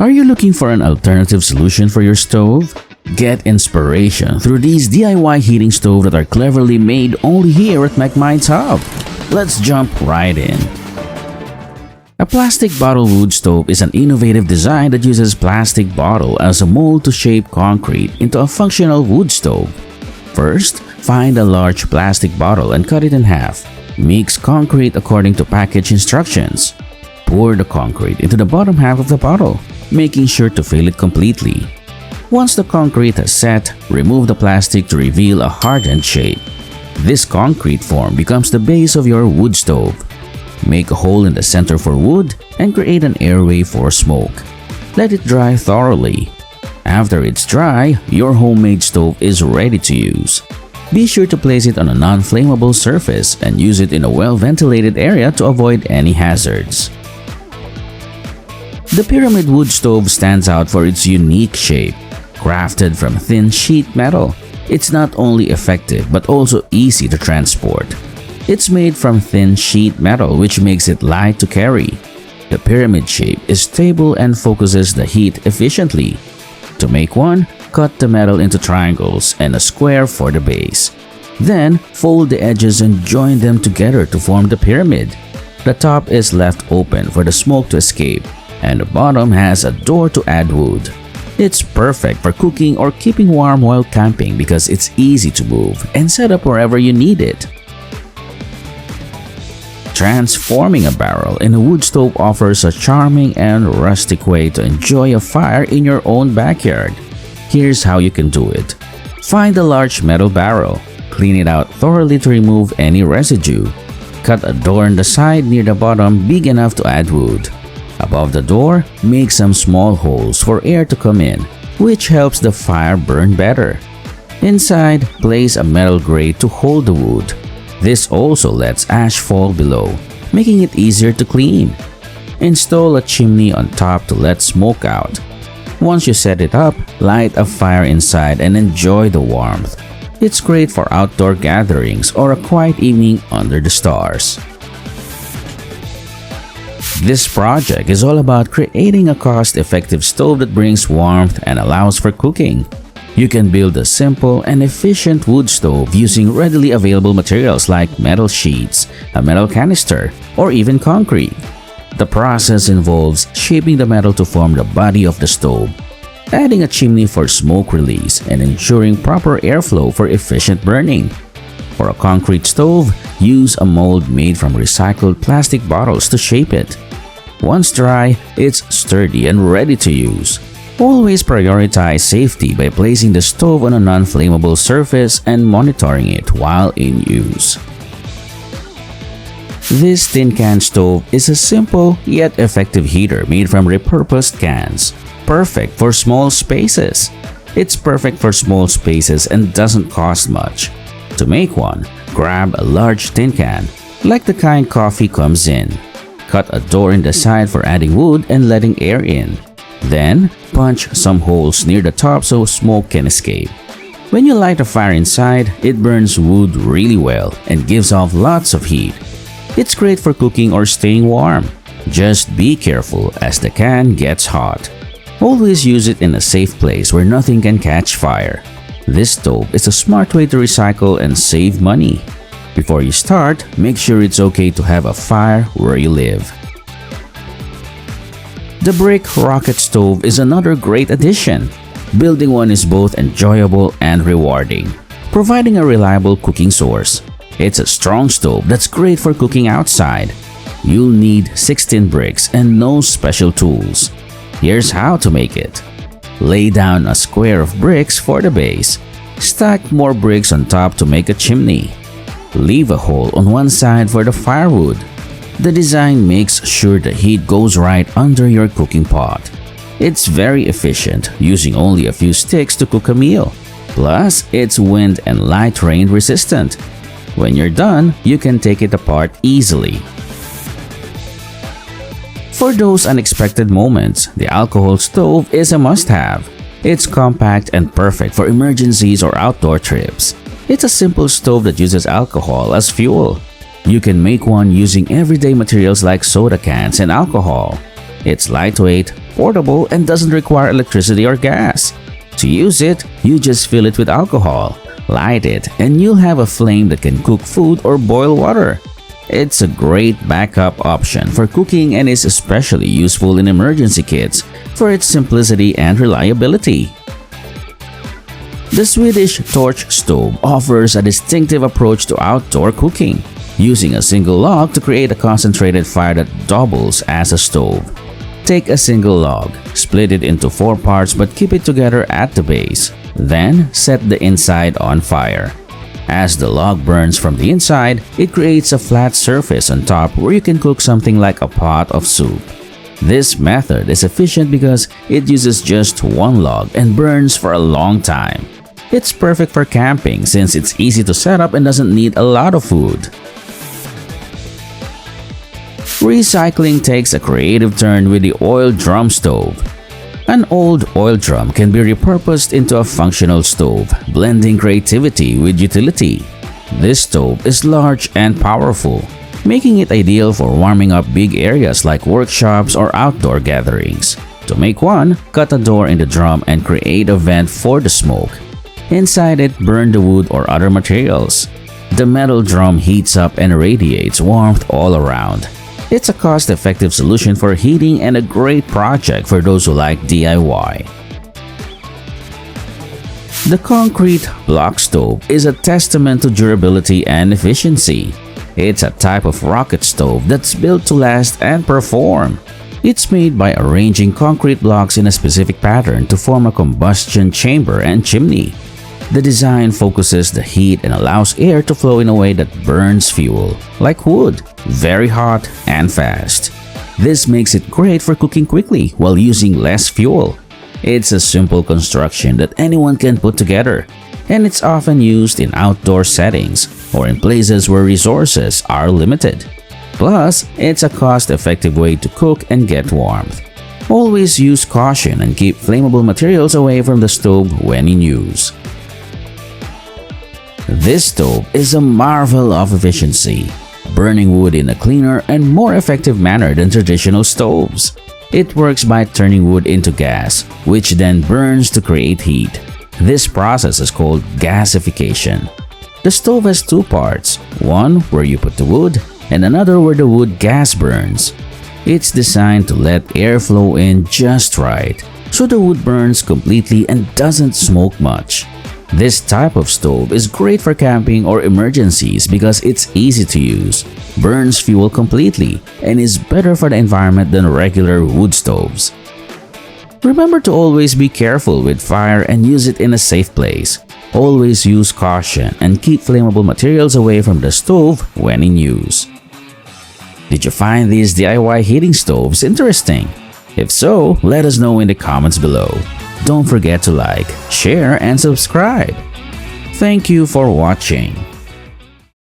Are you looking for an alternative solution for your stove? Get inspiration through these DIY heating stoves that are cleverly made only here at MechMinds Hub. Let's jump right in. A plastic bottle wood stove is an innovative design that uses plastic bottle as a mold to shape concrete into a functional wood stove. First, find a large plastic bottle and cut it in half. Mix concrete according to package instructions. Pour the concrete into the bottom half of the bottle, making sure to fill it completely. Once the concrete has set, remove the plastic to reveal a hardened shape. This concrete form becomes the base of your wood stove. Make a hole in the center for wood and create an airway for smoke. Let it dry thoroughly. After it's dry, your homemade stove is ready to use. Be sure to place it on a non-flammable surface and use it in a well-ventilated area to avoid any hazards. The pyramid wood stove stands out for its unique shape. Crafted from thin sheet metal, it's not only effective but also easy to transport. It's made from thin sheet metal, which makes it light to carry. The pyramid shape is stable and focuses the heat efficiently. To make one, cut the metal into triangles and a square for the base. Then, fold the edges and join them together to form the pyramid. The top is left open for the smoke to escape, and the bottom has a door to add wood. It's perfect for cooking or keeping warm while camping because it's easy to move and set up wherever you need it. Transforming a barrel in a wood stove offers a charming and rustic way to enjoy a fire in your own backyard. Here's how you can do it. Find a large metal barrel. Clean it out thoroughly to remove any residue. Cut a door on the side near the bottom big enough to add wood. Above the door, make some small holes for air to come in, which helps the fire burn better. Inside, place a metal grate to hold the wood. This also lets ash fall below, making it easier to clean. Install a chimney on top to let smoke out. Once you set it up, light a fire inside and enjoy the warmth. It's great for outdoor gatherings or a quiet evening under the stars. This project is all about creating a cost-effective stove that brings warmth and allows for cooking. You can build a simple and efficient wood stove using readily available materials like metal sheets, a metal canister, or even concrete. The process involves shaping the metal to form the body of the stove, adding a chimney for smoke release, and ensuring proper airflow for efficient burning. For a concrete stove, use a mold made from recycled plastic bottles to shape it. Once dry, it's sturdy and ready to use. Always prioritize safety by placing the stove on a non-flammable surface and monitoring it while in use. This tin can stove is a simple yet effective heater made from repurposed cans, perfect for small spaces. It's perfect for small spaces and doesn't cost much. To make one, grab a large tin can, like the kind coffee comes in. Cut a door in the side for adding wood and letting air in. Then, punch some holes near the top so smoke can escape. When you light a fire inside, it burns wood really well and gives off lots of heat. It's great for cooking or staying warm. Just be careful as the can gets hot. Always use it in a safe place where nothing can catch fire. This stove is a smart way to recycle and save money. Before you start, make sure it's okay to have a fire where you live. The brick rocket stove is another great addition. Building one is both enjoyable and rewarding, providing a reliable cooking source. It's a strong stove that's great for cooking outside. You'll need 16 bricks and no special tools. Here's how to make it. Lay down a square of bricks for the base. Stack more bricks on top to make a chimney. Leave a hole on one side for the firewood. The design makes sure the heat goes right under your cooking pot. It's very efficient, using only a few sticks to cook a meal. Plus, it's wind and light rain resistant. When you're done, you can take it apart easily. For those unexpected moments, the alcohol stove is a must-have. It's compact and perfect for emergencies or outdoor trips. It's a simple stove that uses alcohol as fuel. You can make one using everyday materials like soda cans and alcohol. It's lightweight, portable and doesn't require electricity or gas. To use it, you just fill it with alcohol, light it, and you'll have a flame that can cook food or boil water. It's a great backup option for cooking and is especially useful in emergency kits for its simplicity and reliability. The Swedish torch stove offers a distinctive approach to outdoor cooking, using a single log to create a concentrated fire that doubles as a stove. Take a single log, split it into 4 parts but keep it together at the base. Then set the inside on fire. As the log burns from the inside, it creates a flat surface on top where you can cook something like a pot of soup. This method is efficient because it uses just one log and burns for a long time. It's perfect for camping since it's easy to set up and doesn't need a lot of food. Recycling takes a creative turn with the oil drum stove. An old oil drum can be repurposed into a functional stove, blending creativity with utility. This stove is large and powerful, making it ideal for warming up big areas like workshops or outdoor gatherings. To make one, cut a door in the drum and create a vent for the smoke. Inside it, burn the wood or other materials. The metal drum heats up and radiates warmth all around. It's a cost-effective solution for heating and a great project for those who like DIY. The concrete block stove is a testament to durability and efficiency. It's a type of rocket stove that's built to last and perform. It's made by arranging concrete blocks in a specific pattern to form a combustion chamber and chimney. The design focuses the heat and allows air to flow in a way that burns fuel, like wood, very hot and fast. This makes it great for cooking quickly while using less fuel. It's a simple construction that anyone can put together, and it's often used in outdoor settings or in places where resources are limited. Plus, it's a cost-effective way to cook and get warmth. Always use caution and keep flammable materials away from the stove when in use. This stove is a marvel of efficiency, burning wood in a cleaner and more effective manner than traditional stoves. It works by turning wood into gas, which then burns to create heat. This process is called gasification. The stove has 2 parts, one where you put the wood and another where the wood gas burns. It's designed to let air flow in just right, so the wood burns completely and doesn't smoke much. This type of stove is great for camping or emergencies because it's easy to use, burns fuel completely, and is better for the environment than regular wood stoves. Remember to always be careful with fire and use it in a safe place. Always use caution and keep flammable materials away from the stove when in use. Did you find these DIY heating stoves interesting? If so, let us know in the comments below. Don't forget to like, share, and subscribe. Thank you for watching.